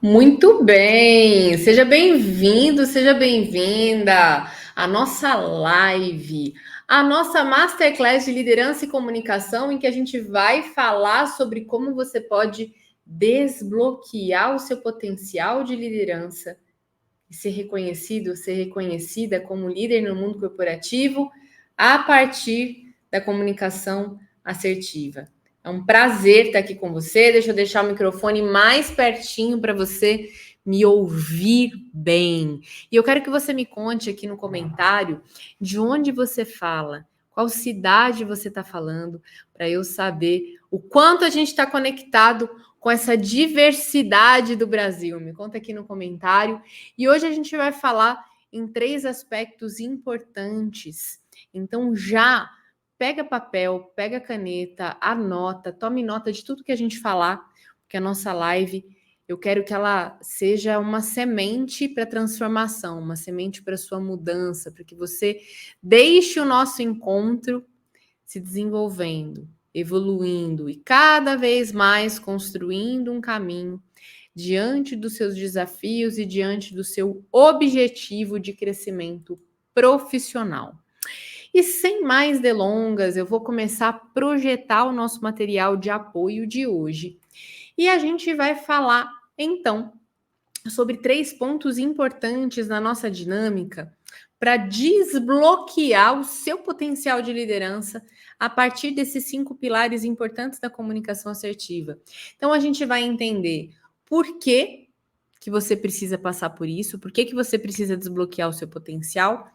Muito bem, seja bem-vindo, seja bem-vinda à nossa live, à nossa Masterclass de Liderança e Comunicação, em que a gente vai falar sobre como você pode desbloquear o seu potencial de liderança e ser reconhecido, ser reconhecida como líder no mundo corporativo a partir da comunicação assertiva. É um prazer estar aqui com você. Deixa eu deixar o microfone mais pertinho para você me ouvir bem. E eu quero que você me conte aqui no comentário de onde você fala, qual cidade você está falando, para eu saber o quanto a gente está conectado com essa diversidade do Brasil. Me conta aqui no comentário. E hoje a gente vai falar em 3 aspectos importantes. Então já pega papel, pega caneta, anota, tome nota de tudo que a gente falar, porque a nossa live, eu quero que ela seja uma semente para transformação, uma semente para sua mudança, para que você deixe o nosso encontro se desenvolvendo, evoluindo e cada vez mais construindo um caminho diante dos seus desafios e diante do seu objetivo de crescimento profissional. E sem mais delongas, eu vou começar a projetar o nosso material de apoio de hoje. E a gente vai falar, então, sobre 3 pontos importantes na nossa dinâmica para desbloquear o seu potencial de liderança a partir desses 5 pilares importantes da comunicação assertiva. Então, a gente vai entender por que você precisa passar por isso, por que você precisa desbloquear o seu potencial.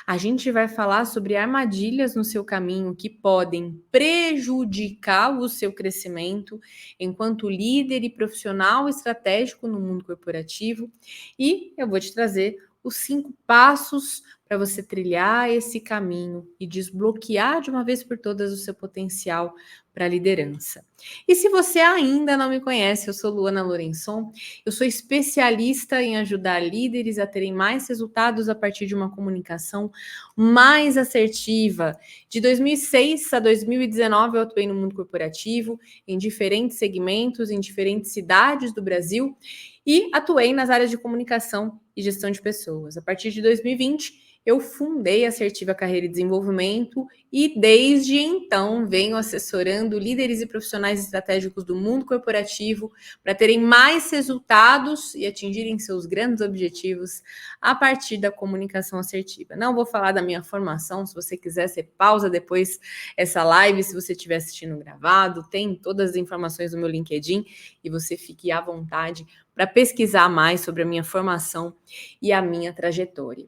A gente vai falar sobre armadilhas no seu caminho que podem prejudicar o seu crescimento enquanto líder e profissional estratégico no mundo corporativo. E eu vou te trazer os 5 passos para você trilhar esse caminho e desbloquear de uma vez por todas o seu potencial para a liderança. E se você ainda não me conhece, eu sou Luana Lourençon, eu sou especialista em ajudar líderes a terem mais resultados a partir de uma comunicação mais assertiva. De 2006 a 2019, eu atuei no mundo corporativo, em diferentes segmentos, em diferentes cidades do Brasil, e atuei nas áreas de comunicação e gestão de pessoas. A partir de 2020, eu fundei a Assertiva Carreira e Desenvolvimento e desde então venho assessorando líderes e profissionais estratégicos do mundo corporativo para terem mais resultados e atingirem seus grandes objetivos a partir da comunicação assertiva. Não vou falar da minha formação, se você quiser, você pausa depois essa live, se você estiver assistindo gravado, tem todas as informações no meu LinkedIn e você fique à vontade para pesquisar mais sobre a minha formação e a minha trajetória.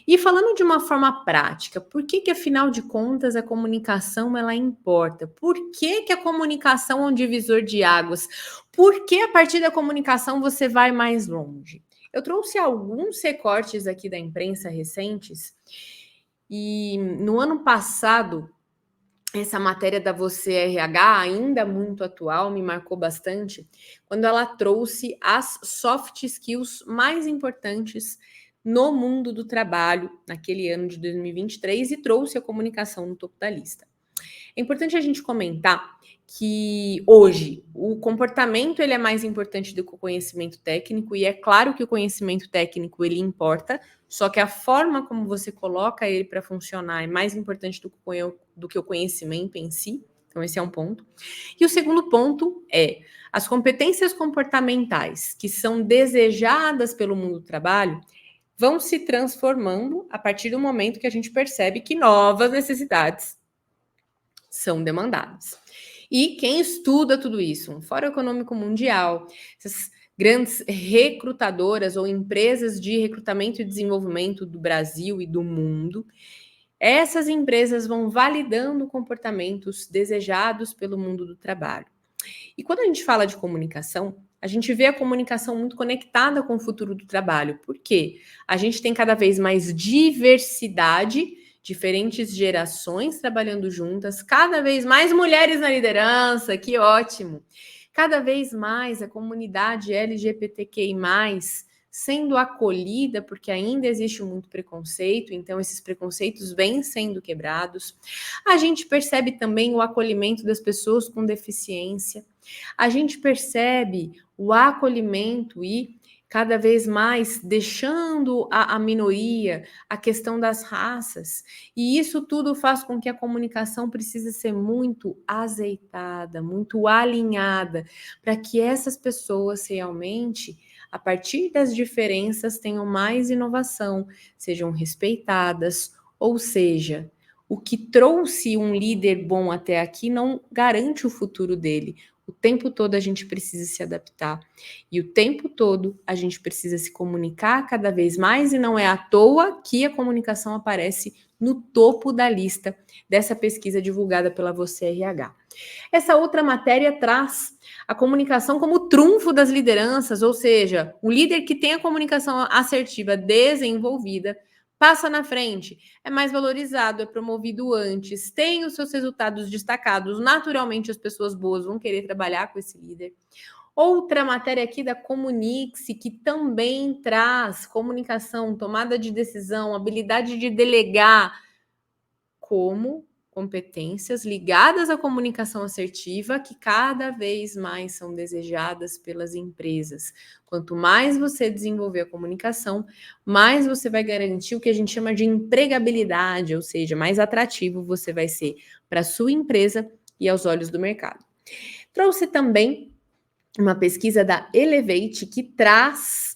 E falando de uma forma prática, por que afinal de contas a comunicação ela importa? Por que a comunicação é um divisor de águas? Por que a partir da comunicação você vai mais longe? Eu trouxe alguns recortes aqui da imprensa recentes e no ano passado essa matéria da Você RH, ainda muito atual, me marcou bastante, quando ela trouxe as soft skills mais importantes no mundo do trabalho naquele ano de 2023 e trouxe a comunicação no topo da lista. É importante a gente comentar que hoje o comportamento ele é mais importante do que o conhecimento técnico e é claro que o conhecimento técnico ele importa, só que a forma como você coloca ele para funcionar é mais importante do que o conhecimento em si. Então esse é um ponto. E o segundo ponto é as competências comportamentais que são desejadas pelo mundo do trabalho vão se transformando a partir do momento que a gente percebe que novas necessidades são demandadas. E quem estuda tudo isso? Um Fórum Econômico Mundial, essas grandes recrutadoras ou empresas de recrutamento e desenvolvimento do Brasil e do mundo, essas empresas vão validando comportamentos desejados pelo mundo do trabalho. E quando a gente fala de comunicação, a gente vê a comunicação muito conectada com o futuro do trabalho. Por quê? A gente tem cada vez mais diversidade, diferentes gerações trabalhando juntas, cada vez mais mulheres na liderança, que ótimo! Cada vez mais a comunidade LGBTQI+, sendo acolhida, porque ainda existe muito preconceito, então esses preconceitos vêm sendo quebrados. A gente percebe também o acolhimento das pessoas com deficiência. A gente percebe o acolhimento e cada vez mais deixando a minoria, a questão das raças. E isso tudo faz com que a comunicação precise ser muito azeitada, muito alinhada, para que essas pessoas realmente, a partir das diferenças, tenham mais inovação, sejam respeitadas, ou seja, o que trouxe um líder bom até aqui não garante o futuro dele. O tempo todo a gente precisa se adaptar e o tempo todo a gente precisa se comunicar cada vez mais, e não é à toa que a comunicação aparece no topo da lista dessa pesquisa divulgada pela Você RH. Essa outra matéria traz a comunicação como trunfo das lideranças, ou seja, o líder que tem a comunicação assertiva desenvolvida passa na frente, é mais valorizado, é promovido antes, tem os seus resultados destacados. Naturalmente, as pessoas boas vão querer trabalhar com esse líder. Outra matéria aqui da Comunique-se, que também traz comunicação, tomada de decisão, habilidade de delegar como competências ligadas à comunicação assertiva, que cada vez mais são desejadas pelas empresas. Quanto mais você desenvolver a comunicação, mais você vai garantir o que a gente chama de empregabilidade, ou seja, mais atrativo você vai ser para a sua empresa e aos olhos do mercado. Trouxe também uma pesquisa da Elevate que traz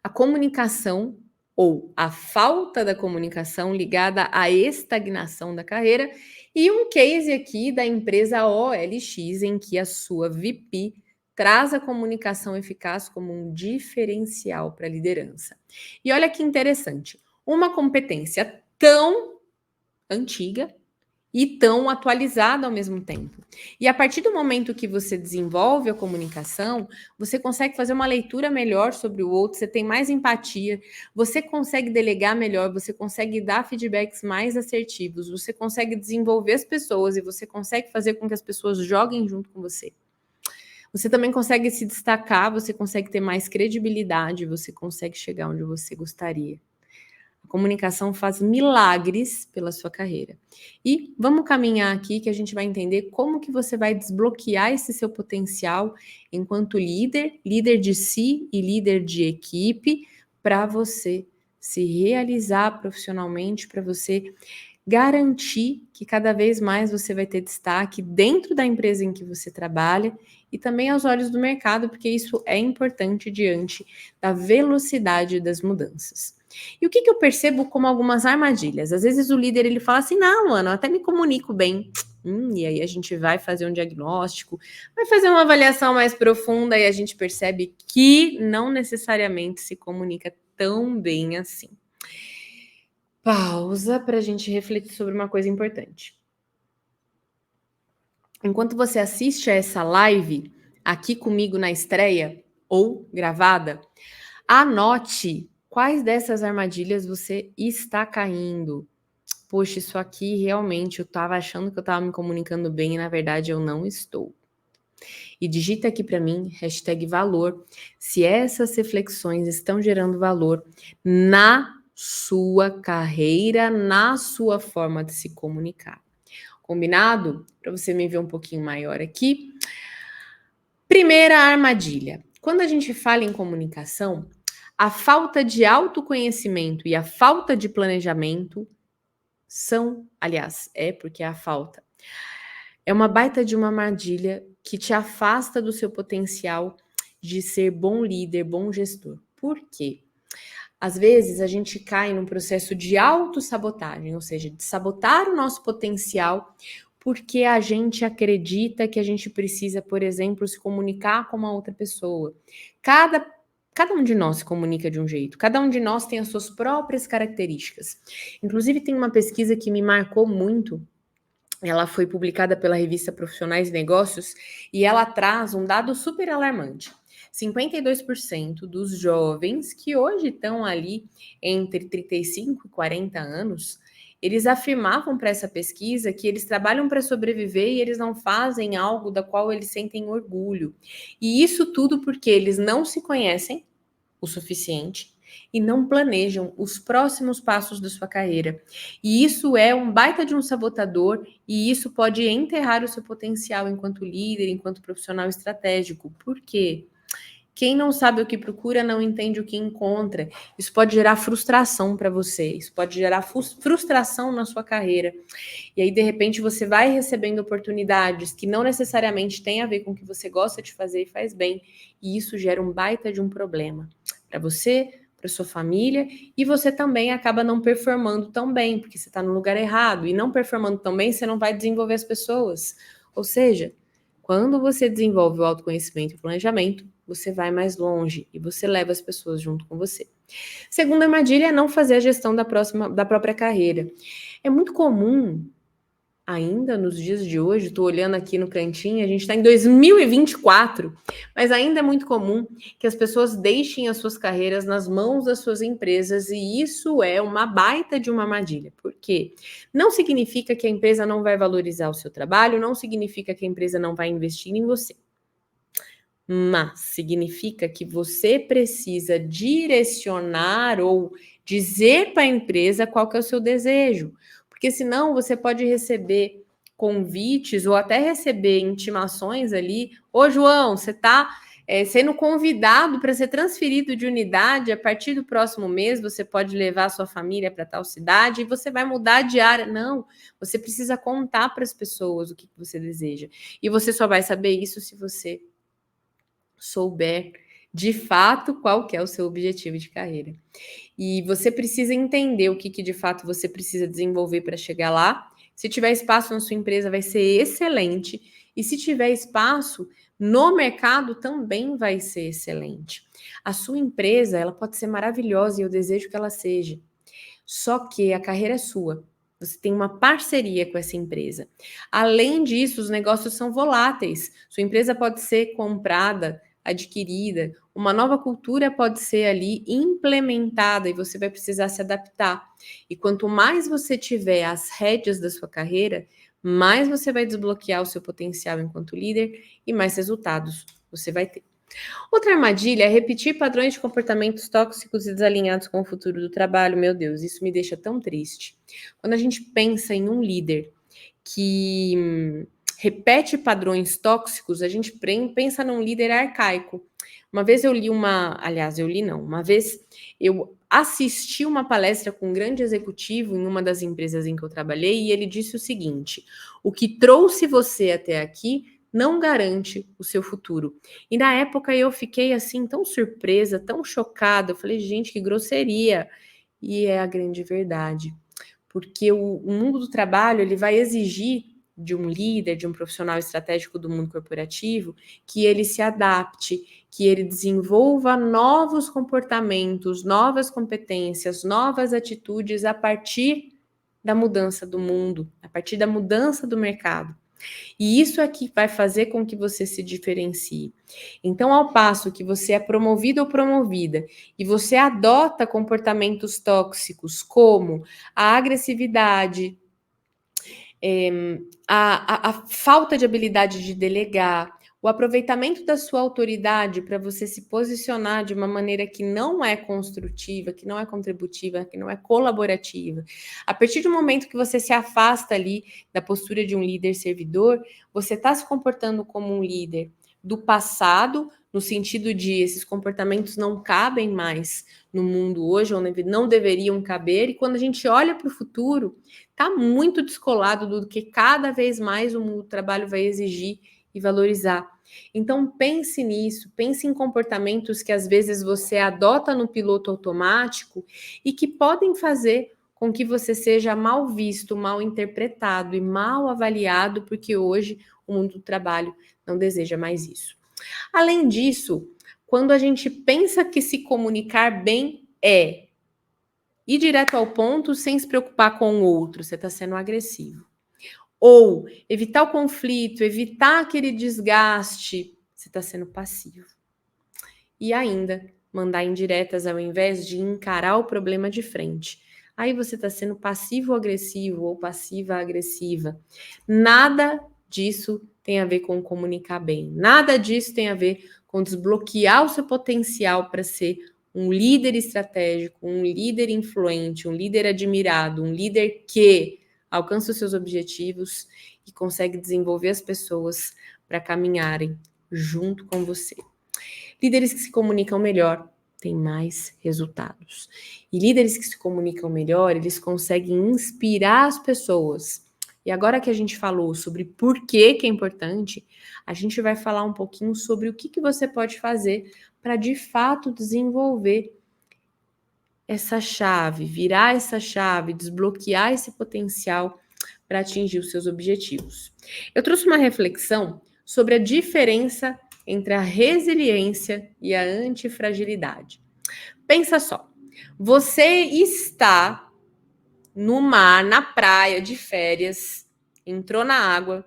a comunicação ou a falta da comunicação ligada à estagnação da carreira, e um case aqui da empresa OLX, em que a sua VP traz a comunicação eficaz como um diferencial para a liderança. E olha que interessante, uma competência tão antiga e tão atualizada ao mesmo tempo. E a partir do momento que você desenvolve a comunicação, você consegue fazer uma leitura melhor sobre o outro, você tem mais empatia, você consegue delegar melhor, você consegue dar feedbacks mais assertivos, você consegue desenvolver as pessoas e você consegue fazer com que as pessoas joguem junto com você. Você também consegue se destacar, você consegue ter mais credibilidade, você consegue chegar onde você gostaria. A comunicação faz milagres pela sua carreira. E vamos caminhar aqui que a gente vai entender como que você vai desbloquear esse seu potencial enquanto líder, líder de si e líder de equipe, para você se realizar profissionalmente, para você garantir que cada vez mais você vai ter destaque dentro da empresa em que você trabalha e também aos olhos do mercado, porque isso é importante diante da velocidade das mudanças. E o que eu percebo como algumas armadilhas? Às vezes o líder ele fala assim, não, mano, eu até me comunico bem. E aí a gente vai fazer um diagnóstico, vai fazer uma avaliação mais profunda e a gente percebe que não necessariamente se comunica tão bem assim. Pausa para a gente refletir sobre uma coisa importante. Enquanto você assiste a essa live aqui comigo na estreia ou gravada, anote quais dessas armadilhas você está caindo. Poxa, isso aqui realmente eu estava achando que eu estava me comunicando bem e na verdade eu não estou. E digita aqui para mim, #valor, se essas reflexões estão gerando valor na sua carreira, na sua forma de se comunicar. Combinado? Para você me ver um pouquinho maior aqui. Primeira armadilha. Quando a gente fala em comunicação, a falta de autoconhecimento e a falta de planejamento porque a falta é uma baita de uma armadilha que te afasta do seu potencial de ser bom líder, bom gestor. Por quê? Às vezes a gente cai num processo de autossabotagem, ou seja, de sabotar o nosso potencial porque a gente acredita que a gente precisa, por exemplo, se comunicar com uma outra pessoa. Cada um de nós se comunica de um jeito, cada um de nós tem as suas próprias características. Inclusive, tem uma pesquisa que me marcou muito, ela foi publicada pela revista Profissionais e Negócios, e ela traz um dado super alarmante. 52% dos jovens que hoje estão ali entre 35 e 40 anos, eles afirmavam para essa pesquisa que eles trabalham para sobreviver e eles não fazem algo da qual eles sentem orgulho. E isso tudo porque eles não se conhecem, o suficiente e não planejam os próximos passos da sua carreira. E isso é um baita de um sabotador e isso pode enterrar o seu potencial enquanto líder, enquanto profissional estratégico. Por quê? Quem não sabe o que procura não entende o que encontra. Isso pode gerar frustração para você, isso pode gerar frustração na sua carreira. E aí, de repente, você vai recebendo oportunidades que não necessariamente têm a ver com o que você gosta de fazer e faz bem, e isso gera um baita de um problema para você, para sua família, e você também acaba não performando tão bem, porque você está no lugar errado, e não performando tão bem, você não vai desenvolver as pessoas. Ou seja, quando você desenvolve o autoconhecimento e o planejamento, você vai mais longe e você leva as pessoas junto com você. Segunda armadilha é não fazer a gestão da própria carreira. É muito comum, ainda nos dias de hoje, estou olhando aqui no cantinho, a gente está em 2024, mas ainda é muito comum que as pessoas deixem as suas carreiras nas mãos das suas empresas e isso é uma baita de uma armadilha. Por quê? Não significa que a empresa não vai valorizar o seu trabalho, não significa que a empresa não vai investir em você. Mas significa que você precisa direcionar ou dizer para a empresa qual que é o seu desejo, porque senão você pode receber convites ou até receber intimações ali. Ô, João, você está sendo convidado para ser transferido de unidade a partir do próximo mês, você pode levar a sua família para tal cidade e você vai mudar de área. Não, você precisa contar para as pessoas o que você deseja. E você só vai saber isso se você souber de fato qual que é o seu objetivo de carreira. E você precisa entender o que de fato você precisa desenvolver para chegar lá. Se tiver espaço na sua empresa, vai ser excelente. E se tiver espaço no mercado, também vai ser excelente. A sua empresa, ela pode ser maravilhosa e eu desejo que ela seja. Só que a carreira é sua. Você tem uma parceria com essa empresa. Além disso, os negócios são voláteis. Sua empresa pode ser comprada, adquirida, uma nova cultura pode ser ali implementada e você vai precisar se adaptar. E quanto mais você tiver as rédeas da sua carreira, mais você vai desbloquear o seu potencial enquanto líder e mais resultados você vai ter. Outra armadilha é repetir padrões de comportamentos tóxicos e desalinhados com o futuro do trabalho. Meu Deus, isso me deixa tão triste. Quando a gente pensa em um líder que repete padrões tóxicos, a gente pensa num líder arcaico. Uma vez eu li uma vez eu assisti uma palestra com um grande executivo em uma das empresas em que eu trabalhei e ele disse o seguinte: o que trouxe você até aqui não garante o seu futuro. E na época eu fiquei assim tão surpresa, tão chocada. Eu falei, gente, que grosseria. E é a grande verdade. Porque o mundo do trabalho, ele vai exigir de um líder, de um profissional estratégico do mundo corporativo, que ele se adapte, que ele desenvolva novos comportamentos, novas competências, novas atitudes a partir da mudança do mundo, a partir da mudança do mercado. E isso é que vai fazer com que você se diferencie. Então, ao passo que você é promovido ou promovida e você adota comportamentos tóxicos como a agressividade, a falta de habilidade de delegar, o aproveitamento da sua autoridade para você se posicionar de uma maneira que não é construtiva, que não é contributiva, que não é colaborativa. A partir do momento que você se afasta ali da postura de um líder servidor, você está se comportando como um líder do passado, no sentido de esses comportamentos não cabem mais no mundo hoje, ou não deveriam caber, e quando a gente olha para o futuro, está muito descolado do que cada vez mais o mundo do trabalho vai exigir e valorizar. Então pense nisso, pense em comportamentos que às vezes você adota no piloto automático e que podem fazer com que você seja mal visto, mal interpretado e mal avaliado, porque hoje o mundo do trabalho não deseja mais isso. Além disso, quando a gente pensa que se comunicar bem é ir direto ao ponto sem se preocupar com o outro, você está sendo agressivo. Ou evitar o conflito, evitar aquele desgaste, você está sendo passivo. E ainda, mandar indiretas ao invés de encarar o problema de frente. Aí você está sendo passivo-agressivo ou passiva-agressiva. Nada disso tem a ver com comunicar bem. Nada disso tem a ver com desbloquear o seu potencial para ser um líder estratégico, um líder influente, um líder admirado, um líder que alcança os seus objetivos e consegue desenvolver as pessoas para caminharem junto com você. Líderes que se comunicam melhor têm mais resultados. E líderes que se comunicam melhor, eles conseguem inspirar as pessoas. E agora que a gente falou sobre por que é importante, a gente vai falar um pouquinho sobre o que você pode fazer para de fato desenvolver essa chave, virar essa chave, desbloquear esse potencial para atingir os seus objetivos. Eu trouxe uma reflexão sobre a diferença entre a resiliência e a antifragilidade. Pensa só, você está no mar, na praia, de férias, entrou na água,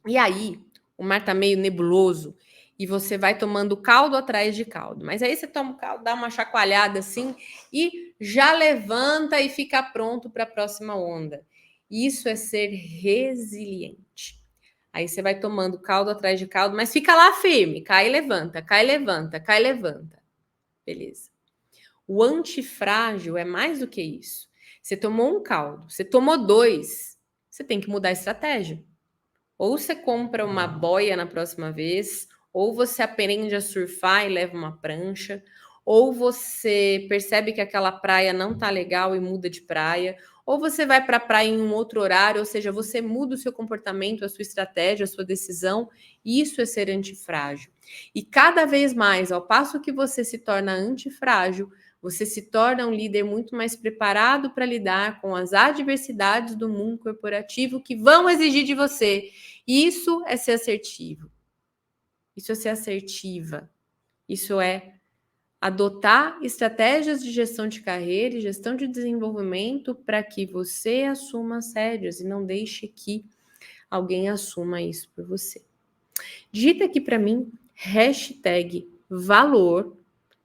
e aí o mar tá meio nebuloso, e você vai tomando caldo atrás de caldo. Mas aí você toma o caldo, dá uma chacoalhada assim, e já levanta e fica pronto para a próxima onda. Isso é ser resiliente. Aí você vai tomando caldo atrás de caldo, mas fica lá firme, cai e levanta, cai e levanta, cai e levanta. Beleza. O antifrágil é mais do que isso. Você tomou um caldo, você tomou 2, você tem que mudar a estratégia. Ou você compra uma boia na próxima vez, ou você aprende a surfar e leva uma prancha, ou você percebe que aquela praia não tá legal e muda de praia, ou você vai para a praia em um outro horário, ou seja, você muda o seu comportamento, a sua estratégia, a sua decisão. Isso é ser antifrágil. E cada vez mais, ao passo que você se torna antifrágil, você se torna um líder muito mais preparado para lidar com as adversidades do mundo corporativo que vão exigir de você. Isso é ser assertivo. Isso é ser assertiva. Isso é adotar estratégias de gestão de carreira e gestão de desenvolvimento para que você assuma as rédeas e não deixe que alguém assuma isso por você. Digita aqui para mim #valor,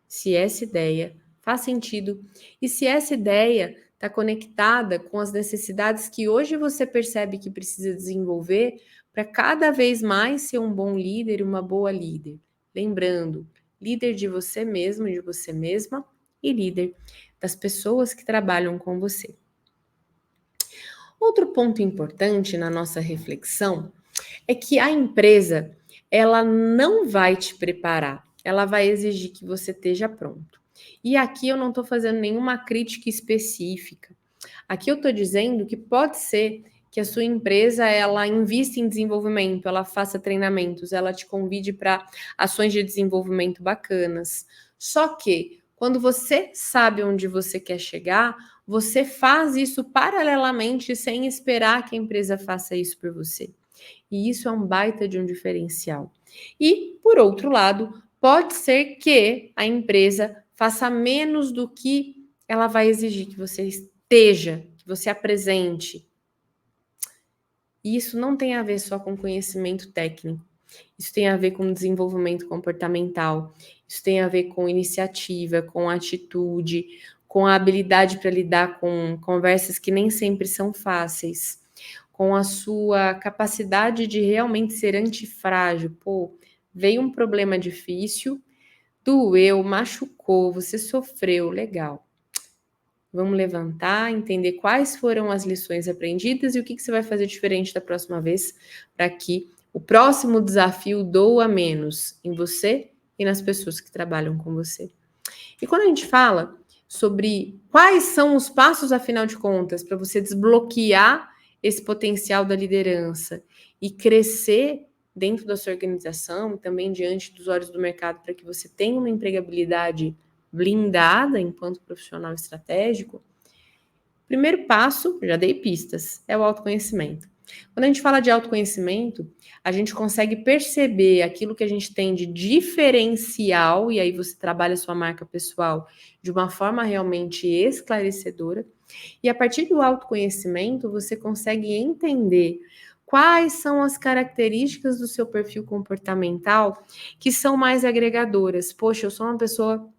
se essa ideia faz sentido e se essa ideia está conectada com as necessidades que hoje você percebe que precisa desenvolver para cada vez mais ser um bom líder e uma boa líder. Lembrando, líder de você mesmo, de você mesma e líder das pessoas que trabalham com você. Outro ponto importante na nossa reflexão é que a empresa, ela não vai te preparar, ela vai exigir que você esteja pronto. E aqui eu não estou fazendo nenhuma crítica específica. Aqui eu estou dizendo que pode ser que a sua empresa ela invista em desenvolvimento, ela faça treinamentos, ela te convide para ações de desenvolvimento bacanas. Só que quando você sabe onde você quer chegar, você faz isso paralelamente sem esperar que a empresa faça isso por você. E isso é um baita de um diferencial. E, por outro lado, pode ser que a empresa faça menos do que ela vai exigir que você esteja, que você apresente. E isso não tem a ver só com conhecimento técnico. Isso tem a ver com desenvolvimento comportamental. Isso tem a ver com iniciativa, com atitude, com a habilidade para lidar com conversas que nem sempre são fáceis, com a sua capacidade de realmente ser antifrágil. Pô, veio um problema difícil, doeu, machucou, você sofreu, legal. Vamos levantar, entender quais foram as lições aprendidas e o que você vai fazer diferente da próxima vez para que o próximo desafio doa menos em você e nas pessoas que trabalham com você. E quando a gente fala sobre quais são os passos, afinal de contas, para você desbloquear esse potencial da liderança e crescer dentro da sua organização e também diante dos olhos do mercado para que você tenha uma empregabilidade blindada enquanto profissional estratégico, o primeiro passo, já dei pistas, é o autoconhecimento. Quando a gente fala de autoconhecimento, a gente consegue perceber aquilo que a gente tem de diferencial, e aí você trabalha a sua marca pessoal de uma forma realmente esclarecedora, e a partir do autoconhecimento, você consegue entender quais são as características do seu perfil comportamental que são mais agregadoras. Poxa, eu sou uma pessoa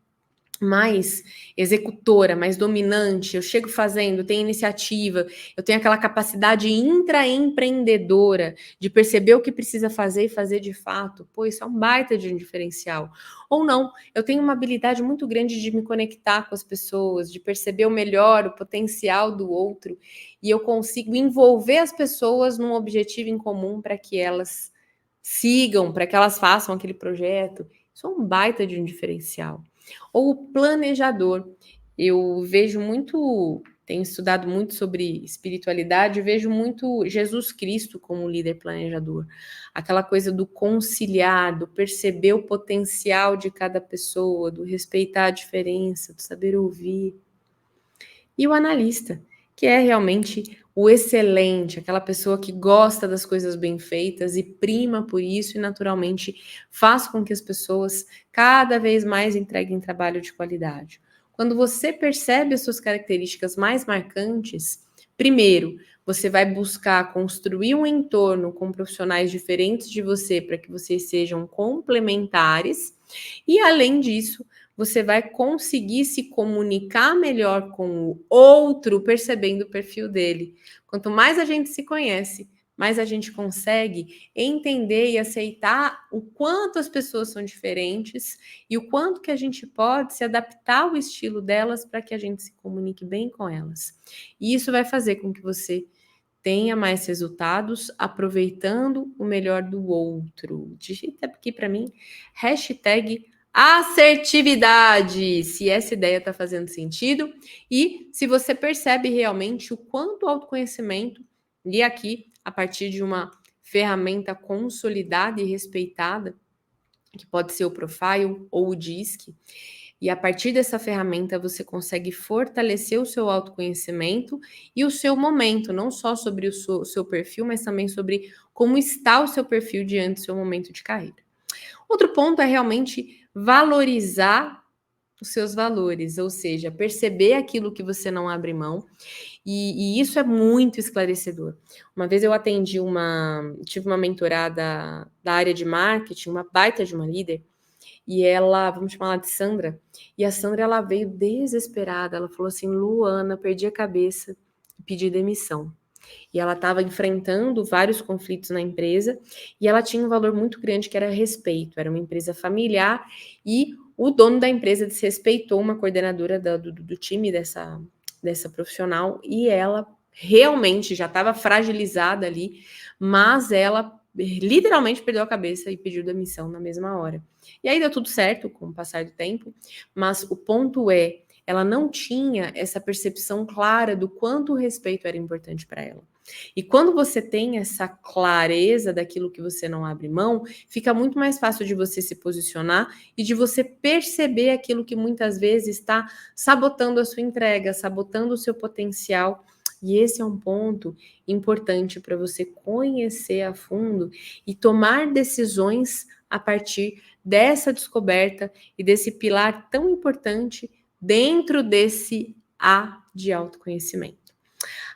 mais executora, mais dominante, eu chego fazendo, tenho iniciativa, eu tenho aquela capacidade intraempreendedora de perceber o que precisa fazer e fazer de fato, pô, isso é um baita de um diferencial. Ou não, eu tenho uma habilidade muito grande de me conectar com as pessoas, de perceber o melhor, o potencial do outro, e eu consigo envolver as pessoas num objetivo em comum para que elas sigam, para que elas façam aquele projeto. Isso é um baita de um diferencial. Ou o planejador. Eu vejo muito, tenho estudado muito sobre espiritualidade, vejo muito Jesus Cristo como líder planejador. Aquela coisa do conciliar, do perceber o potencial de cada pessoa, do respeitar a diferença, do saber ouvir. E o analista, que é realmente o excelente, aquela pessoa que gosta das coisas bem feitas e prima por isso e naturalmente faz com que as pessoas cada vez mais entreguem trabalho de qualidade. Quando você percebe as suas características mais marcantes, primeiro, você vai buscar construir um entorno com profissionais diferentes de você para que vocês sejam complementares e, além disso, você vai conseguir se comunicar melhor com o outro, percebendo o perfil dele. Quanto mais a gente se conhece, mais a gente consegue entender e aceitar o quanto as pessoas são diferentes e o quanto que a gente pode se adaptar ao estilo delas para que a gente se comunique bem com elas. E isso vai fazer com que você tenha mais resultados aproveitando o melhor do outro. Digita aqui para mim, hashtag assertividade, se essa ideia está fazendo sentido e se você percebe realmente o quanto o autoconhecimento, e aqui, a partir de uma ferramenta consolidada e respeitada, que pode ser o Profile ou o DISC, e a partir dessa ferramenta você consegue fortalecer o seu autoconhecimento e o seu momento, não só sobre o seu perfil, mas também sobre como está o seu perfil diante do seu momento de carreira. Outro ponto é realmente valorizar os seus valores, ou seja, perceber aquilo que você não abre mão, e isso é muito esclarecedor. Uma vez eu tive uma mentorada da área de marketing, uma baita de uma líder, e ela, vamos chamar ela de Sandra, e a Sandra ela veio desesperada, ela falou assim, Luana, perdi a cabeça e pedi demissão. E ela estava enfrentando vários conflitos na empresa e ela tinha um valor muito grande que era respeito. Era uma empresa familiar e o dono da empresa desrespeitou uma coordenadora do time dessa profissional e ela realmente já estava fragilizada ali, mas ela literalmente perdeu a cabeça e pediu demissão na mesma hora. E aí deu tudo certo com o passar do tempo, mas o ponto é, ela não tinha essa percepção clara do quanto o respeito era importante para ela. E quando você tem essa clareza daquilo que você não abre mão, fica muito mais fácil de você se posicionar e de você perceber aquilo que muitas vezes está sabotando a sua entrega, sabotando o seu potencial. E esse é um ponto importante para você conhecer a fundo e tomar decisões a partir dessa descoberta e desse pilar tão importante dentro desse A de autoconhecimento.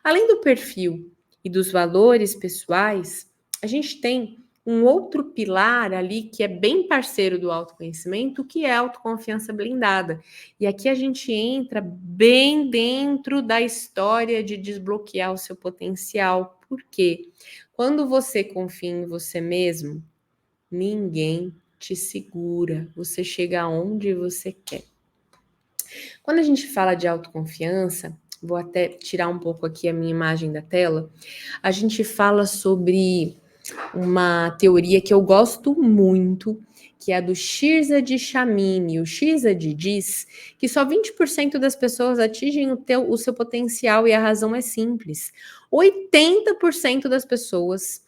Além do perfil e dos valores pessoais, a gente tem um outro pilar ali que é bem parceiro do autoconhecimento, que é a autoconfiança blindada. E aqui a gente entra bem dentro da história de desbloquear o seu potencial. Por quê? Quando você confia em você mesmo, ninguém te segura. Você chega aonde você quer. Quando a gente fala de autoconfiança, vou até tirar um pouco aqui a minha imagem da tela, a gente fala sobre uma teoria que eu gosto muito, que é a do Shirzad Chamine. O Shirzad diz que só 20% das pessoas atingem o seu potencial e a razão é simples. 80% das pessoas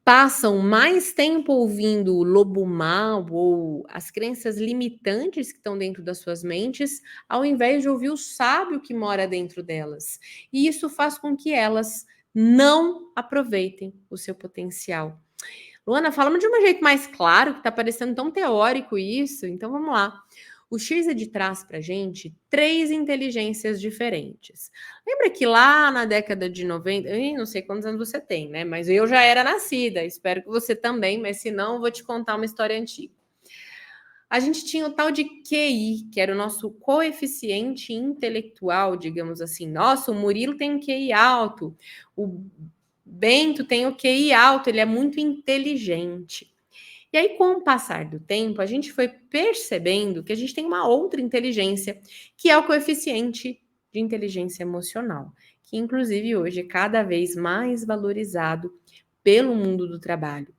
passam mais tempo ouvindo o lobo mau ou as crenças limitantes que estão dentro das suas mentes, ao invés de ouvir o sábio que mora dentro delas. E isso faz com que elas não aproveitem o seu potencial. Luana, fala de um jeito mais claro, que está parecendo tão teórico isso. Então vamos lá. O Shirzad traz para a gente 3 inteligências diferentes. Lembra que lá na década de 90, eu não sei quantos anos você tem, né? Mas eu já era nascida, espero que você também, mas se não, eu vou te contar uma história antiga. A gente tinha o tal de QI, que era o nosso coeficiente intelectual, digamos assim. Nossa, o Murilo tem um QI alto, o Bento tem o QI alto, ele é muito inteligente. E aí, com o passar do tempo, a gente foi percebendo que a gente tem uma outra inteligência, que é o coeficiente de inteligência emocional, que inclusive hoje é cada vez mais valorizado pelo mundo do trabalho.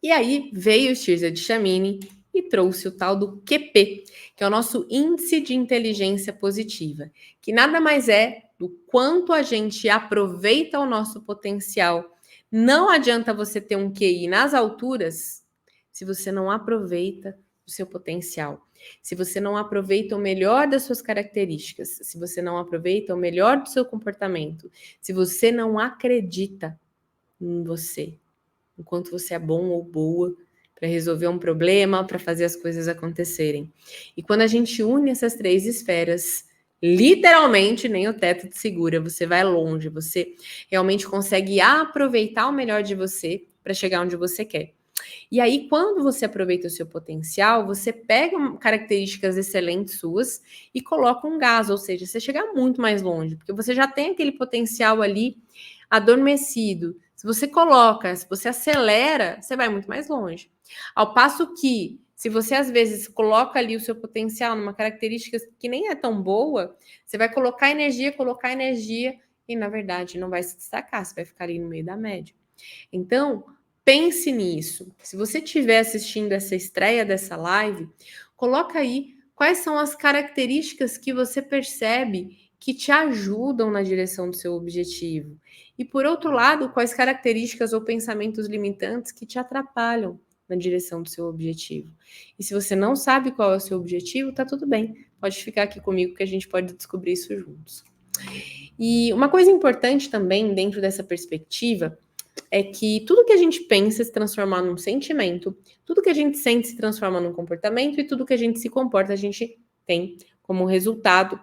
E aí veio o Tirza de Chamini e trouxe o tal do QP, que é o nosso índice de inteligência positiva, que nada mais é do quanto a gente aproveita o nosso potencial. Não adianta você ter um QI nas alturas se você não aproveita o seu potencial, se você não aproveita o melhor das suas características, se você não aproveita o melhor do seu comportamento, se você não acredita em você, enquanto você é bom ou boa para resolver um problema, para fazer as coisas acontecerem. E quando a gente une essas três esferas, literalmente nem o teto te segura, você vai longe, você realmente consegue aproveitar o melhor de você para chegar onde você quer. E aí, quando você aproveita o seu potencial, você pega características excelentes suas e coloca um gás, ou seja, você chega muito mais longe, porque você já tem aquele potencial ali adormecido. Se você coloca, se você acelera, você vai muito mais longe. Ao passo que, se você às vezes coloca ali o seu potencial numa característica que nem é tão boa, você vai colocar energia, e na verdade não vai se destacar, você vai ficar ali no meio da média. Então, pense nisso. Se você estiver assistindo essa estreia dessa live, coloca aí quais são as características que você percebe que te ajudam na direção do seu objetivo. E por outro lado, quais características ou pensamentos limitantes que te atrapalham na direção do seu objetivo. E se você não sabe qual é o seu objetivo, tá tudo bem. Pode ficar aqui comigo que a gente pode descobrir isso juntos. E uma coisa importante também dentro dessa perspectiva é que tudo que a gente pensa se transforma num sentimento, tudo que a gente sente se transforma num comportamento e tudo que a gente se comporta a gente tem como resultado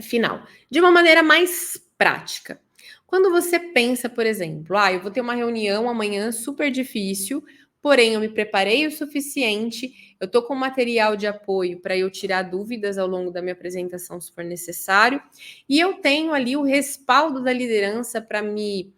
final. De uma maneira mais prática. Quando você pensa, por exemplo, eu vou ter uma reunião amanhã super difícil, porém eu me preparei o suficiente, eu estou com material de apoio para eu tirar dúvidas ao longo da minha apresentação, se for necessário, e eu tenho ali o respaldo da liderança para me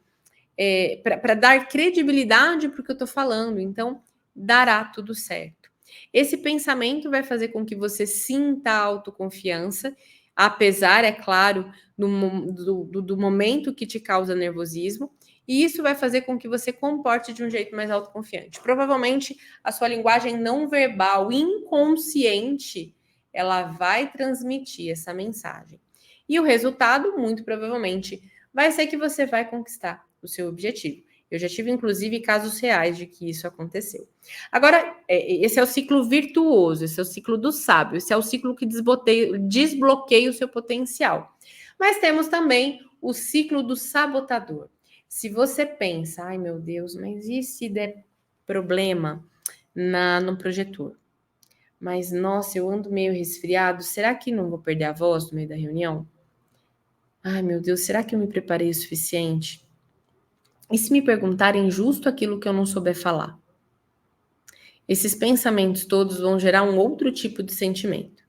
para dar credibilidade para o que eu estou falando. Então, dará tudo certo. Esse pensamento vai fazer com que você sinta autoconfiança, apesar, é claro, do momento que te causa nervosismo, e isso vai fazer com que você comporte de um jeito mais autoconfiante. Provavelmente, a sua linguagem não verbal, inconsciente, ela vai transmitir essa mensagem. E o resultado, muito provavelmente, vai ser que você vai conquistar o seu objetivo. Eu já tive, inclusive, casos reais de que isso aconteceu. Agora, esse é o ciclo virtuoso, esse é o ciclo do sábio, esse é o ciclo que desbloqueia o seu potencial. Mas temos também o ciclo do sabotador. Se você pensa, ai meu Deus, mas e se der problema no projetor? Mas, nossa, eu ando meio resfriado, será que não vou perder a voz no meio da reunião? Ai meu Deus, será que eu me preparei o suficiente? E se me perguntarem justo aquilo que eu não souber falar? Esses pensamentos todos vão gerar um outro tipo de sentimento.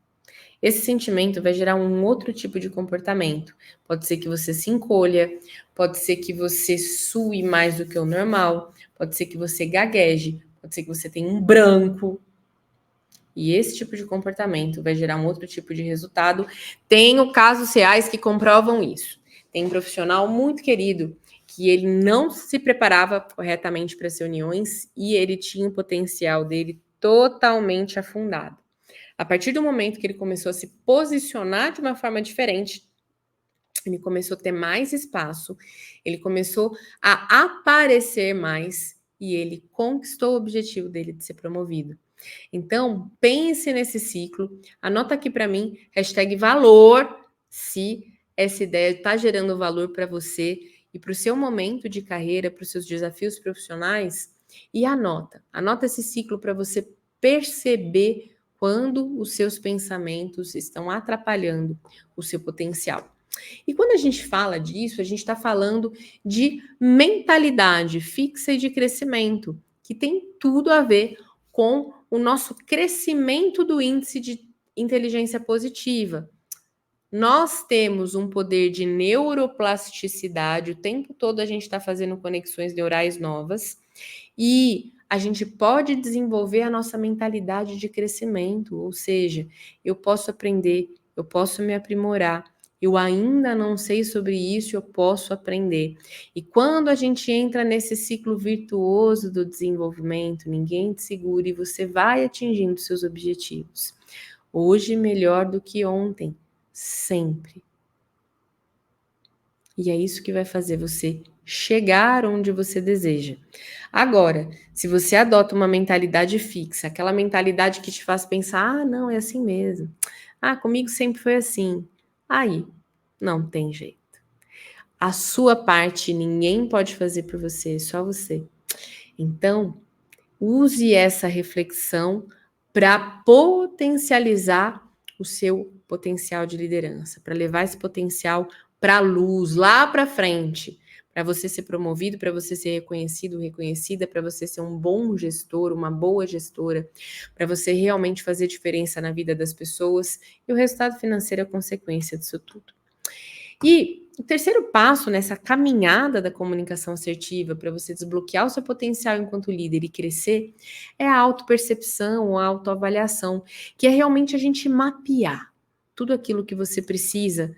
Esse sentimento vai gerar um outro tipo de comportamento. Pode ser que você se encolha, pode ser que você sue mais do que o normal, pode ser que você gagueje, pode ser que você tenha um branco. E esse tipo de comportamento vai gerar um outro tipo de resultado. Tenho casos reais que comprovam isso. Tem um profissional muito querido que ele não se preparava corretamente para as reuniões e ele tinha o potencial dele totalmente afundado. A partir do momento que ele começou a se posicionar de uma forma diferente, ele começou a ter mais espaço, ele começou a aparecer mais e ele conquistou o objetivo dele de ser promovido. Então, pense nesse ciclo, anota aqui para mim, #valor, se essa ideia está gerando valor para você e para o seu momento de carreira, para os seus desafios profissionais, e anota esse ciclo para você perceber quando os seus pensamentos estão atrapalhando o seu potencial. E quando a gente fala disso, a gente está falando de mentalidade fixa e de crescimento, que tem tudo a ver com o nosso crescimento do índice de inteligência positiva. Nós temos um poder de neuroplasticidade, o tempo todo a gente está fazendo conexões neurais novas e a gente pode desenvolver a nossa mentalidade de crescimento, ou seja, eu posso aprender, eu posso me aprimorar, eu ainda não sei sobre isso, eu posso aprender. E quando a gente entra nesse ciclo virtuoso do desenvolvimento, ninguém te segura e você vai atingindo seus objetivos. Hoje melhor do que ontem, sempre. E é isso que vai fazer você chegar onde você deseja. Agora, se você adota uma mentalidade fixa, aquela mentalidade que te faz pensar, ah, não, é assim mesmo. Ah, comigo sempre foi assim. Aí, não tem jeito. A sua parte ninguém pode fazer por você, só você. Então, use essa reflexão para potencializar o seu potencial de liderança, para levar esse potencial para a luz, lá para frente, para você ser promovido, para você ser reconhecido, reconhecida, para você ser um bom gestor, uma boa gestora, para você realmente fazer diferença na vida das pessoas e o resultado financeiro é consequência disso tudo. E o terceiro passo nessa caminhada da comunicação assertiva para você desbloquear o seu potencial enquanto líder e crescer é a autopercepção, a autoavaliação, que é realmente a gente mapear tudo aquilo que você precisa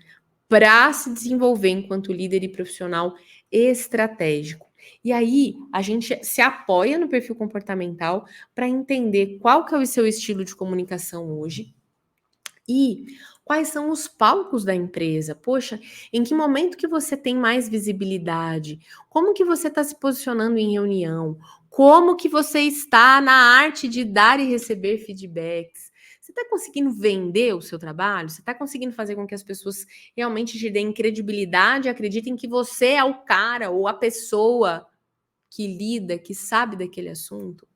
para se desenvolver enquanto líder e profissional estratégico. E aí, a gente se apoia no perfil comportamental para entender qual que é o seu estilo de comunicação hoje, e quais são os palcos da empresa? Poxa, em que momento que você tem mais visibilidade? Como que você está se posicionando em reunião? Como que você está na arte de dar e receber feedbacks? Você está conseguindo vender o seu trabalho? Você está conseguindo fazer com que as pessoas realmente te deem credibilidade, acreditem que você é o cara ou a pessoa que lida, que sabe daquele assunto?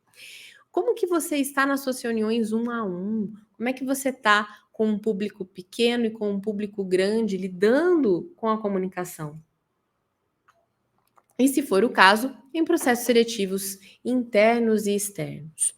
Como que você está nas suas reuniões 1 a 1? Como é que você está com um público pequeno e com um público grande, lidando com a comunicação? E se for o caso, em processos seletivos internos e externos.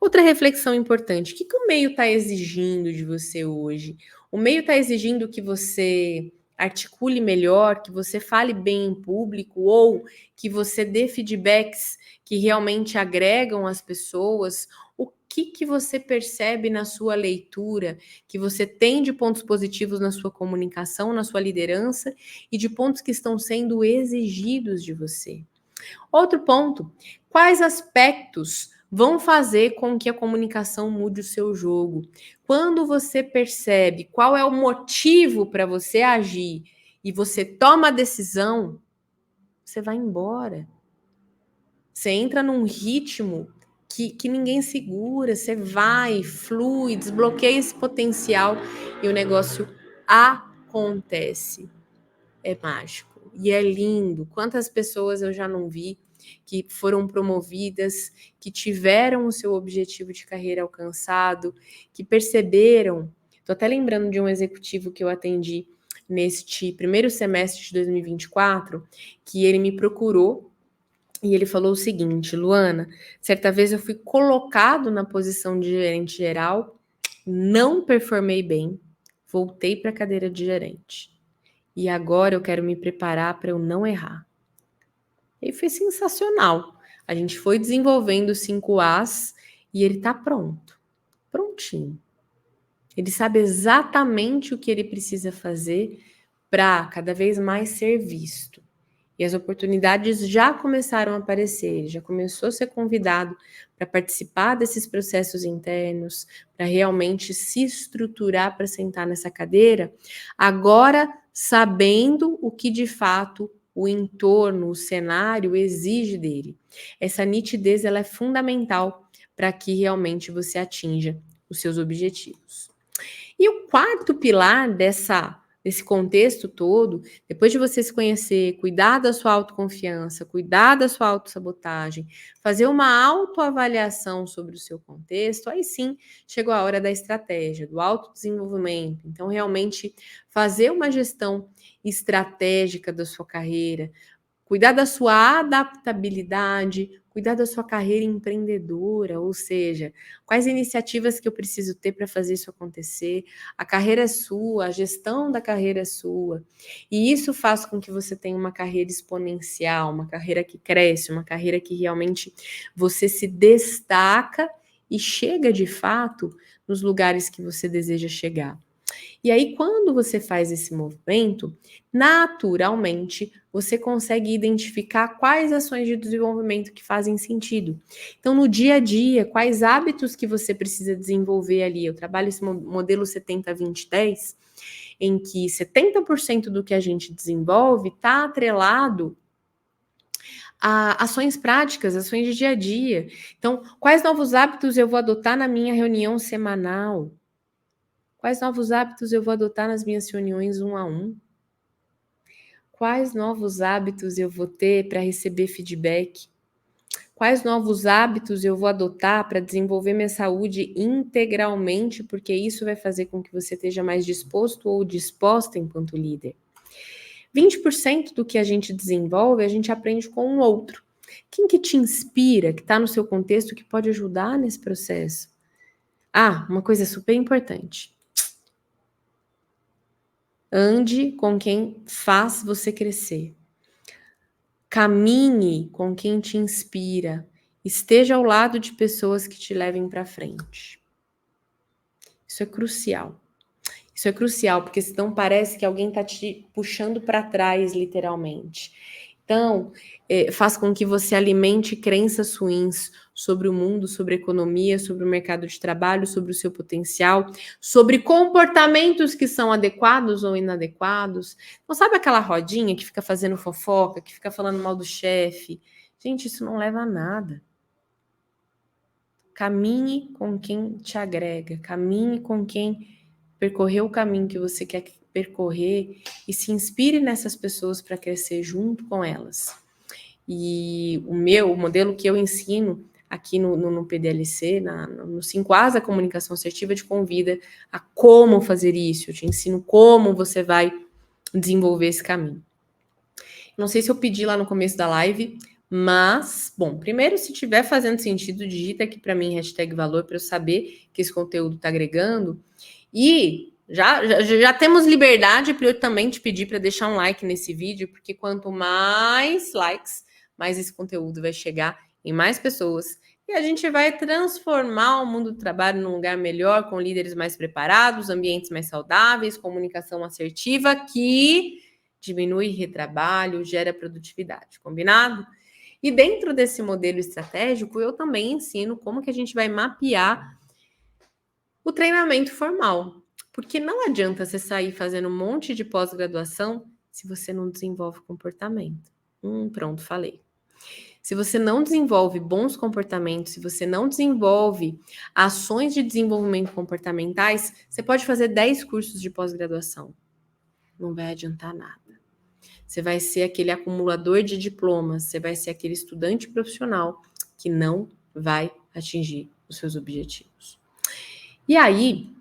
Outra reflexão importante: o que o meio está exigindo de você hoje? O meio está exigindo que você articule melhor, que você fale bem em público ou que você dê feedbacks que realmente agregam as pessoas? O que você percebe na sua leitura, que você tem de pontos positivos na sua comunicação, na sua liderança e de pontos que estão sendo exigidos de você? Outro ponto: quais aspectos vão fazer com que a comunicação mude o seu jogo? Quando você percebe qual é o motivo para você agir e você toma a decisão, você vai embora. Você entra num ritmo que ninguém segura, você vai, flui, desbloqueia esse potencial e o negócio acontece. É mágico e é lindo. Quantas pessoas eu já não vi que foram promovidas, que tiveram o seu objetivo de carreira alcançado, que perceberam. Estou até lembrando de um executivo que eu atendi neste primeiro semestre de 2024, que ele me procurou e ele falou o seguinte: Luana, certa vez eu fui colocado na posição de gerente geral, não performei bem, voltei para a cadeira de gerente. E agora eu quero me preparar para eu não errar. E foi sensacional. A gente foi desenvolvendo 5As e ele está pronto. Prontinho. Ele sabe exatamente o que ele precisa fazer para cada vez mais ser visto. E as oportunidades já começaram a aparecer, ele já começou a ser convidado para participar desses processos internos, para realmente se estruturar para sentar nessa cadeira, agora sabendo o que de fato o entorno, o cenário exige dele. Essa nitidez ela é fundamental para que realmente você atinja os seus objetivos. E o quarto pilar desse contexto todo, depois de você se conhecer, cuidar da sua autoconfiança, cuidar da sua autossabotagem, fazer uma autoavaliação sobre o seu contexto, aí sim chegou a hora da estratégia, do autodesenvolvimento. Então, realmente fazer uma gestão estratégica da sua carreira, cuidar da sua adaptabilidade, cuidar da sua carreira empreendedora, ou seja, quais iniciativas que eu preciso ter para fazer isso acontecer. A carreira é sua, a gestão da carreira é sua. E isso faz com que você tenha uma carreira exponencial, uma carreira que cresce, uma carreira que realmente você se destaca e chega de fato nos lugares que você deseja chegar. E aí, quando você faz esse movimento, naturalmente você consegue identificar quais ações de desenvolvimento que fazem sentido. Então, no dia a dia, quais hábitos que você precisa desenvolver ali? Eu trabalho esse modelo 70-20-10, em que 70% do que a gente desenvolve está atrelado a ações práticas, ações de dia a dia. Então, quais novos hábitos eu vou adotar na minha reunião semanal? Quais novos hábitos eu vou adotar nas minhas reuniões 1 a 1? Quais novos hábitos eu vou ter para receber feedback? Quais novos hábitos eu vou adotar para desenvolver minha saúde integralmente, porque isso vai fazer com que você esteja mais disposto ou disposta enquanto líder? 20% do que a gente desenvolve, a gente aprende com o outro. Quem que te inspira, que está no seu contexto, que pode ajudar nesse processo? Ah, uma coisa super importante. Ande com quem faz você crescer. Caminhe com quem te inspira. Esteja ao lado de pessoas que te levem para frente. Isso é crucial. Isso é crucial, porque senão parece que alguém está te puxando para trás, literalmente. Então, faz com que você alimente crenças ruins sobre o mundo, sobre a economia, sobre o mercado de trabalho, sobre o seu potencial, sobre comportamentos que são adequados ou inadequados. Não sabe aquela rodinha que fica fazendo fofoca, que fica falando mal do chefe? Gente, isso não leva a nada. Caminhe com quem te agrega, caminhe com quem percorrer o caminho que você quer percorrer e se inspire nessas pessoas para crescer junto com elas. E o modelo que eu ensino aqui no PDLC, no 5As da comunicação assertiva, te convida a como fazer isso. Eu te ensino como você vai desenvolver esse caminho. Não sei se eu pedi lá no começo da live, mas, bom, primeiro, se estiver fazendo sentido, digita aqui para mim #valor para eu saber que esse conteúdo está agregando. E já temos liberdade para eu também te pedir para deixar um like nesse vídeo, porque quanto mais likes, mais esse conteúdo vai chegar em mais pessoas. E a gente vai transformar o mundo do trabalho num lugar melhor, com líderes mais preparados, ambientes mais saudáveis, comunicação assertiva, que diminui retrabalho, gera produtividade. Combinado? E dentro desse modelo estratégico, eu também ensino como que a gente vai mapear o treinamento formal. Porque não adianta você sair fazendo um monte de pós-graduação se você não desenvolve comportamento. Pronto, falei. Se você não desenvolve bons comportamentos, se você não desenvolve ações de desenvolvimento comportamentais, você pode fazer 10 cursos de pós-graduação. Não vai adiantar nada. Você vai ser aquele acumulador de diplomas, você vai ser aquele estudante profissional que não vai atingir os seus objetivos. E aí,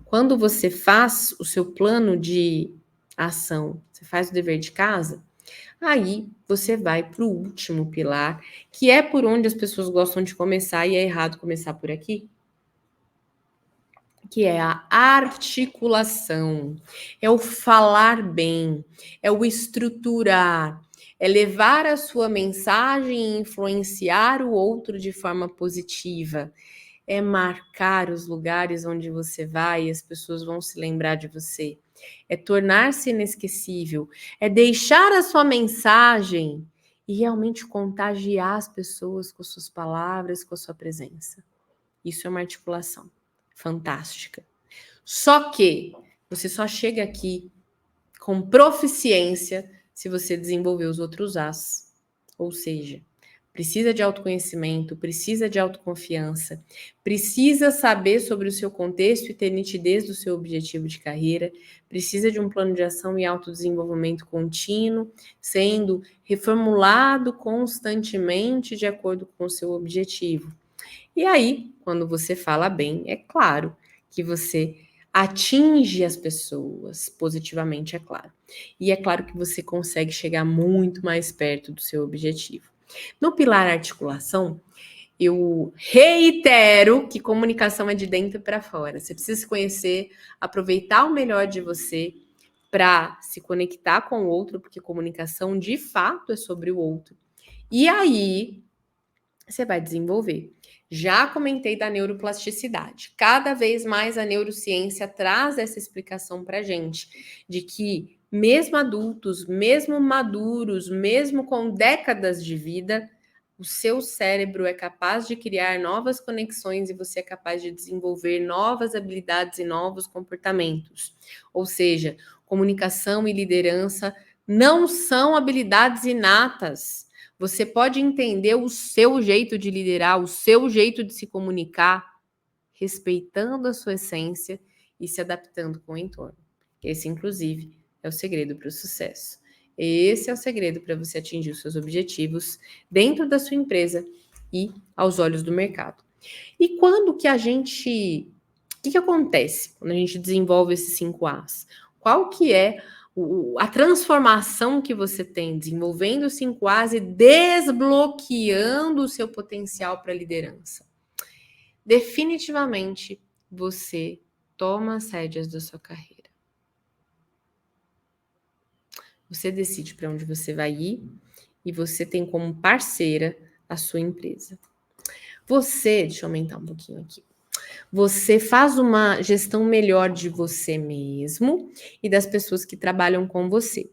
quando você faz o seu plano de ação, você faz o dever de casa, aí você vai para o último pilar, que é por onde as pessoas gostam de começar, e é errado começar por aqui, que é a articulação, é o falar bem, é o estruturar, é levar a sua mensagem e influenciar o outro de forma positiva, é marcar os lugares onde você vai e as pessoas vão se lembrar de você, é tornar-se inesquecível, é deixar a sua mensagem e realmente contagiar as pessoas com suas palavras, com a sua presença. Isso é uma articulação fantástica. Só que você só chega aqui com proficiência se você desenvolver os outros As. Ou seja, precisa de autoconhecimento, precisa de autoconfiança, precisa saber sobre o seu contexto e ter nitidez do seu objetivo de carreira, precisa de um plano de ação e autodesenvolvimento contínuo, sendo reformulado constantemente de acordo com o seu objetivo. E aí, quando você fala bem, é claro que você atinge as pessoas positivamente, é claro. E é claro que você consegue chegar muito mais perto do seu objetivo. No pilar articulação, eu reitero que comunicação é de dentro para fora. Você precisa se conhecer, aproveitar o melhor de você para se conectar com o outro, porque comunicação de fato é sobre o outro. E aí você vai desenvolver. Já comentei da neuroplasticidade. Cada vez mais a neurociência traz essa explicação para gente de que mesmo adultos, mesmo maduros, mesmo com décadas de vida, o seu cérebro é capaz de criar novas conexões e você é capaz de desenvolver novas habilidades e novos comportamentos. Ou seja, comunicação e liderança não são habilidades inatas. Você pode entender o seu jeito de liderar, o seu jeito de se comunicar, respeitando a sua essência e se adaptando com o entorno. Esse, inclusive, é o segredo para o sucesso. Esse é o segredo para você atingir os seus objetivos dentro da sua empresa e aos olhos do mercado. E quando que a gente... O que acontece quando a gente desenvolve esses 5 As? Qual que é a transformação que você tem desenvolvendo os 5 As e desbloqueando o seu potencial para liderança? Definitivamente, você toma as rédeas da sua carreira. Você decide para onde você vai ir e você tem como parceira a sua empresa. Você, deixa eu aumentar um pouquinho aqui. Você faz uma gestão melhor de você mesmo e das pessoas que trabalham com você.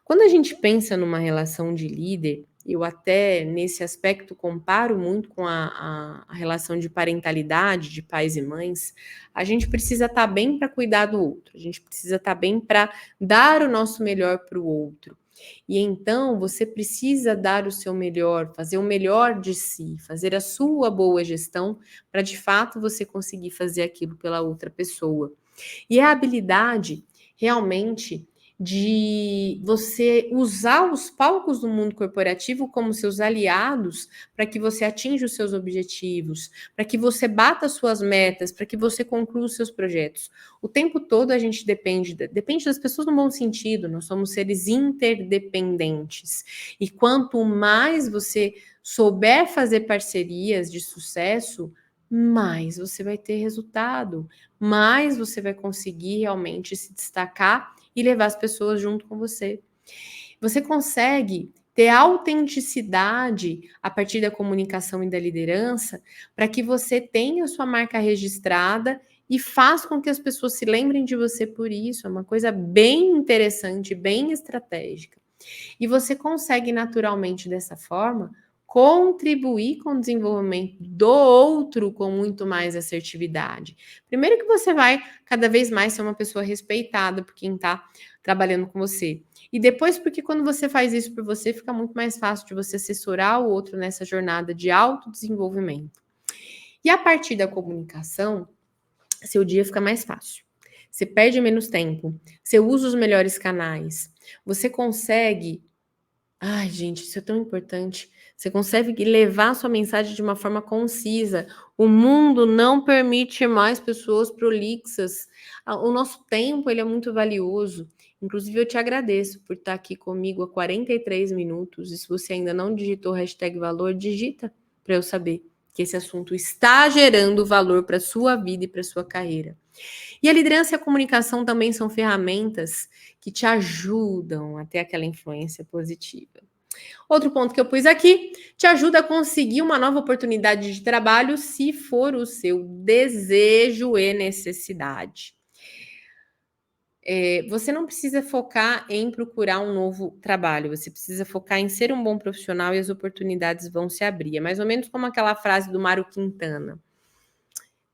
Quando a gente pensa numa relação de líder, eu até nesse aspecto comparo muito com a relação de parentalidade, de pais e mães, a gente precisa estar bem para cuidar do outro, a gente precisa estar bem para dar o nosso melhor para o outro. E então você precisa dar o seu melhor, fazer o melhor de si, fazer a sua boa gestão para de fato você conseguir fazer aquilo pela outra pessoa. E a habilidade realmente de você usar os palcos do mundo corporativo como seus aliados para que você atinja os seus objetivos, para que você bata as suas metas, para que você conclua os seus projetos. O tempo todo a gente depende das pessoas no bom sentido, nós somos seres interdependentes. E quanto mais você souber fazer parcerias de sucesso, mais você vai ter resultado, mais você vai conseguir realmente se destacar e levar as pessoas junto com você. Você consegue ter autenticidade a partir da comunicação e da liderança para que você tenha a sua marca registrada e faz com que as pessoas se lembrem de você por isso. É uma coisa bem interessante, bem estratégica. E você consegue naturalmente dessa forma contribuir com o desenvolvimento do outro com muito mais assertividade. Primeiro que você vai cada vez mais ser uma pessoa respeitada por quem está trabalhando com você. E depois porque quando você faz isso por você, fica muito mais fácil de você assessorar o outro nessa jornada de autodesenvolvimento. E a partir da comunicação, seu dia fica mais fácil. Você perde menos tempo, você usa os melhores canais, você consegue... Ai, gente, isso é tão importante. Você consegue levar a sua mensagem de uma forma concisa. O mundo não permite mais pessoas prolixas. O nosso tempo, ele é muito valioso. Inclusive, eu te agradeço por estar aqui comigo há 43 minutos. E se você ainda não digitou #valor, digita para eu saber que esse assunto está gerando valor para a sua vida e para a sua carreira. E a liderança e a comunicação também são ferramentas que te ajudam a ter aquela influência positiva. Outro ponto que eu pus aqui, te ajuda a conseguir uma nova oportunidade de trabalho se for o seu desejo e necessidade. Você não precisa focar em procurar um novo trabalho, você precisa focar em ser um bom profissional e as oportunidades vão se abrir. É mais ou menos como aquela frase do Mário Quintana.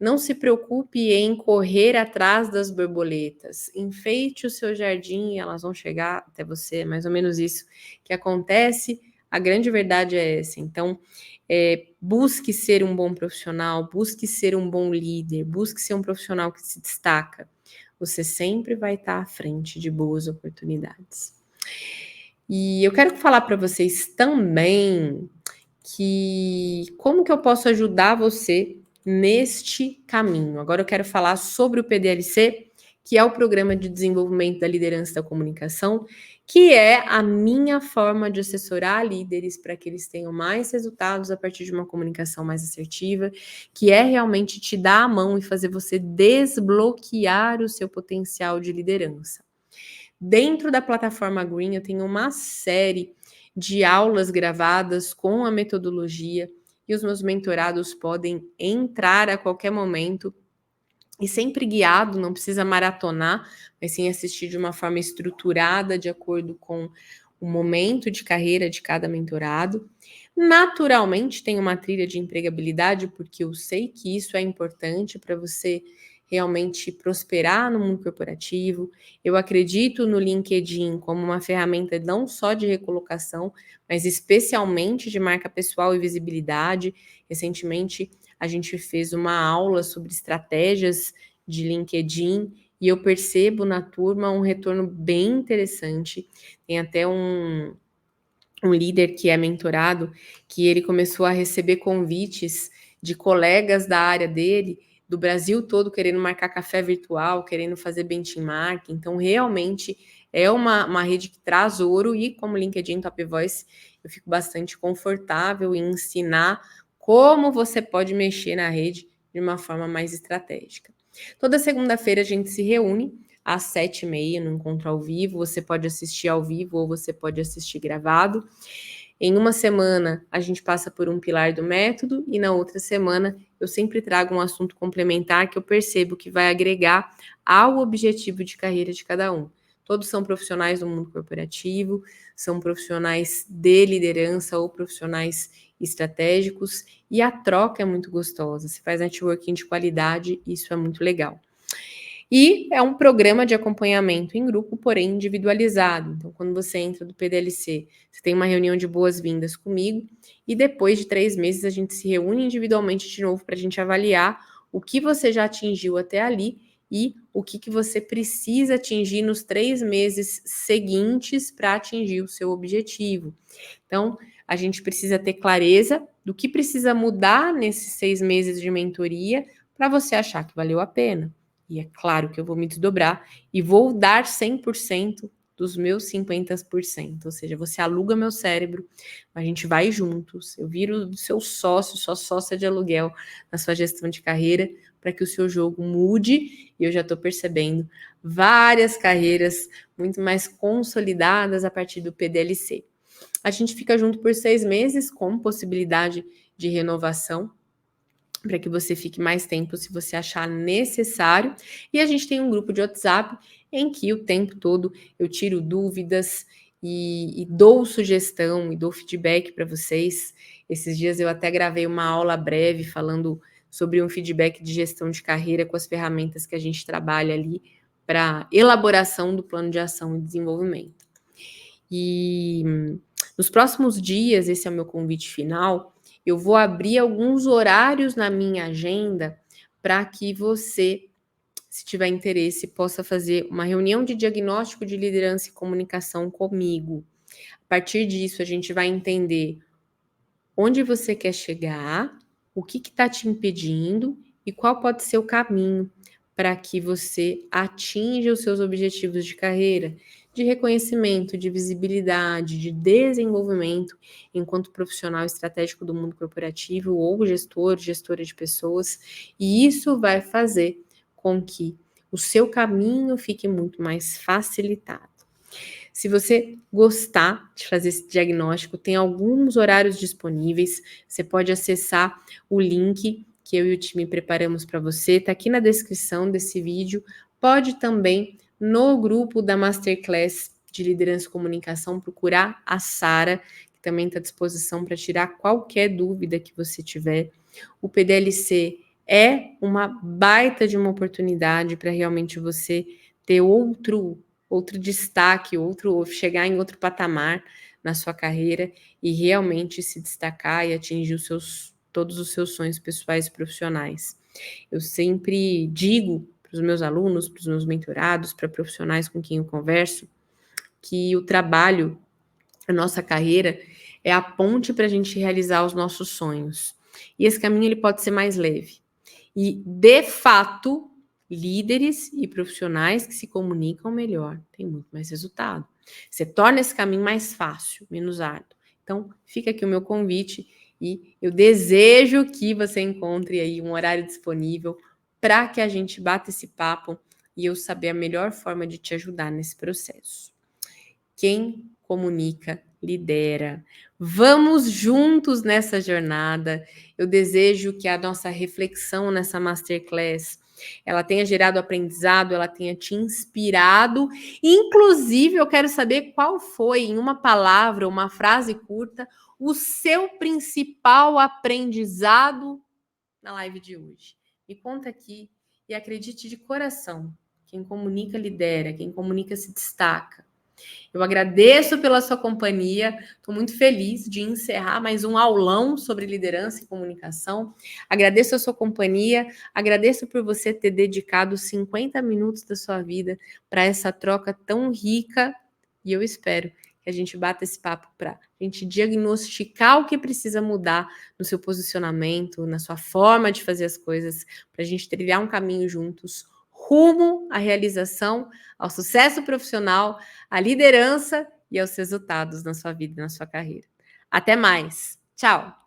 Não se preocupe em correr atrás das borboletas. Enfeite o seu jardim e elas vão chegar até você. É mais ou menos isso que acontece. A grande verdade é essa. Então, busque ser um bom profissional, busque ser um bom líder, busque ser um profissional que se destaca. Você sempre vai estar à frente de boas oportunidades. E eu quero falar para vocês também que como que eu posso ajudar você neste caminho. Agora eu quero falar sobre o PDLC, que é o Programa de Desenvolvimento da Liderança e da Comunicação, que é a minha forma de assessorar líderes para que eles tenham mais resultados a partir de uma comunicação mais assertiva, que é realmente te dar a mão e fazer você desbloquear o seu potencial de liderança. Dentro da plataforma Green, eu tenho uma série de aulas gravadas com a metodologia e os meus mentorados podem entrar a qualquer momento e sempre guiado, não precisa maratonar, mas sim assistir de uma forma estruturada, de acordo com o momento de carreira de cada mentorado. Naturalmente, tem uma trilha de empregabilidade, porque eu sei que isso é importante para você realmente prosperar no mundo corporativo. Eu acredito no LinkedIn como uma ferramenta não só de recolocação, mas especialmente de marca pessoal e visibilidade. Recentemente, a gente fez uma aula sobre estratégias de LinkedIn e eu percebo na turma um retorno bem interessante. Tem até um líder que é mentorado, que ele começou a receber convites de colegas da área dele, do Brasil todo, querendo marcar café virtual, querendo fazer benchmark. Então, realmente é uma rede que traz ouro e, como LinkedIn Top Voice, eu fico bastante confortável em ensinar como você pode mexer na rede de uma forma mais estratégica. Toda segunda-feira a gente se reúne às 7h30 no encontro ao vivo. Você pode assistir ao vivo ou você pode assistir gravado. Em uma semana, a gente passa por um pilar do método e na outra semana eu sempre trago um assunto complementar que eu percebo que vai agregar ao objetivo de carreira de cada um. Todos são profissionais do mundo corporativo, são profissionais de liderança ou profissionais estratégicos e a troca é muito gostosa. Você faz networking de qualidade, isso é muito legal. E é um programa de acompanhamento em grupo, porém individualizado. Então, quando você entra do PDLC, você tem uma reunião de boas-vindas comigo, e depois de 3 meses a gente se reúne individualmente de novo para a gente avaliar o que você já atingiu até ali e o que você precisa atingir nos 3 meses seguintes para atingir o seu objetivo. Então, a gente precisa ter clareza do que precisa mudar nesses 6 meses de mentoria para você achar que valeu a pena. E é claro que eu vou me desdobrar e vou dar 100% dos meus 50%. Ou seja, você aluga meu cérebro, a gente vai juntos, eu viro seu sócio, sua sócia de aluguel na sua gestão de carreira, para que o seu jogo mude, e eu já estou percebendo várias carreiras muito mais consolidadas a partir do PDLC. A gente fica junto por 6 meses, com possibilidade de renovação, para que você fique mais tempo se você achar necessário. E a gente tem um grupo de WhatsApp em que o tempo todo eu tiro dúvidas e dou sugestão e dou feedback para vocês. Esses dias eu até gravei uma aula breve falando sobre um feedback de gestão de carreira com as ferramentas que a gente trabalha ali para elaboração do plano de ação e desenvolvimento. E nos próximos dias, esse é o meu convite final, eu vou abrir alguns horários na minha agenda para que você, se tiver interesse, possa fazer uma reunião de diagnóstico de liderança e comunicação comigo. A partir disso, a gente vai entender onde você quer chegar, o que está te impedindo e qual pode ser o caminho para que você atinja os seus objetivos de carreira, de reconhecimento, de visibilidade, de desenvolvimento enquanto profissional estratégico do mundo corporativo ou gestor, gestora de pessoas, e isso vai fazer com que o seu caminho fique muito mais facilitado. Se você gostar de fazer esse diagnóstico, tem alguns horários disponíveis, você pode acessar o link que eu e o time preparamos para você, está aqui na descrição desse vídeo, pode também no grupo da Masterclass de Liderança e Comunicação procurar a Sara, que também está à disposição para tirar qualquer dúvida que você tiver. O PDLC é uma baita de uma oportunidade para realmente você ter outro destaque, chegar em outro patamar na sua carreira e realmente se destacar e atingir todos os seus sonhos pessoais e profissionais. Eu sempre digo para os meus alunos, para os meus mentorados, para profissionais com quem eu converso, que o trabalho, a nossa carreira, é a ponte para a gente realizar os nossos sonhos. E esse caminho ele pode ser mais leve. E, de fato, Líderes e profissionais que se comunicam melhor têm muito mais resultado. Você torna esse caminho mais fácil, menos árduo. Então, fica aqui o meu convite e eu desejo que você encontre aí um horário disponível para que a gente bata esse papo e eu saber a melhor forma de te ajudar nesse processo. Quem comunica, lidera. Vamos juntos nessa jornada. Eu desejo que a nossa reflexão nessa masterclass ela tenha gerado aprendizado, ela tenha te inspirado. Inclusive, eu quero saber qual foi, em uma palavra, uma frase curta, o seu principal aprendizado na live de hoje. Me conta aqui e acredite de coração. Quem comunica, lidera. Quem comunica, se destaca. Eu agradeço pela sua companhia. Estou muito feliz de encerrar mais um aulão sobre liderança e comunicação. Agradeço a sua companhia, agradeço por você ter dedicado 50 minutos da sua vida para essa troca tão rica e eu espero que a gente bata esse papo para a gente diagnosticar o que precisa mudar no seu posicionamento, na sua forma de fazer as coisas, para a gente trilhar um caminho juntos rumo à realização, ao sucesso profissional, à liderança e aos resultados na sua vida e na sua carreira. Até mais. Tchau.